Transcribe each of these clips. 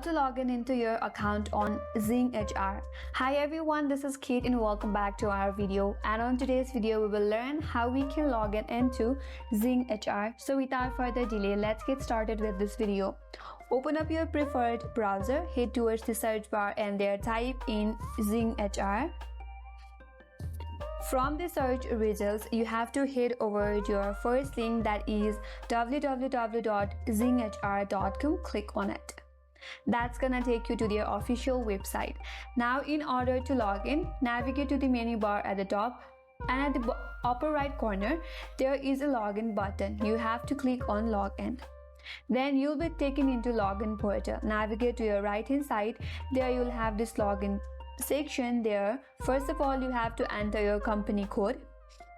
to log into your account on ZingHR. Hi everyone, this is Kate and welcome back to our video. And on today's video, we will learn how we can log into ZingHR. So without further delay, let's get started with this video. Open up your preferred browser, head towards the search bar and there type in ZingHR. From the search results, you have to head over to your first link, that is www.zinghr.com. Click on it. That's gonna take you to their official website. Now in order to log in, navigate to the menu bar at the top, and at the upper right corner there is a login button. You have to click on login. Then you'll be taken into login portal. Navigate to your right hand side. There you'll have this login section. There first of all you have to enter your company code.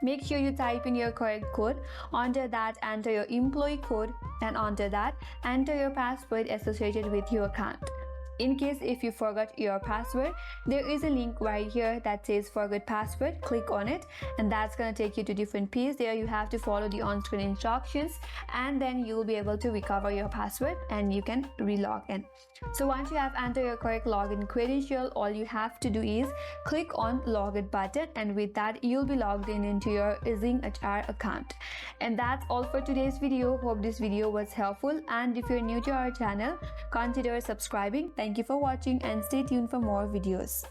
Make sure you type in your correct code. Under that, enter your employee code, and under that, enter your password associated with your account. In case if you forgot your password, there is a link right here that says forgot password. Click on it and that's gonna take you to different page. There you have to follow the on-screen instructions and then you'll be able to recover your password and you can re-log in. So once you have entered your correct login credential, all you have to do is click on login button, and with that you'll be logged into your ZingHR account. And that's all for today's video. Hope this video was helpful, and if you're new to our channel, consider subscribing. Thank you for watching and stay tuned for more videos.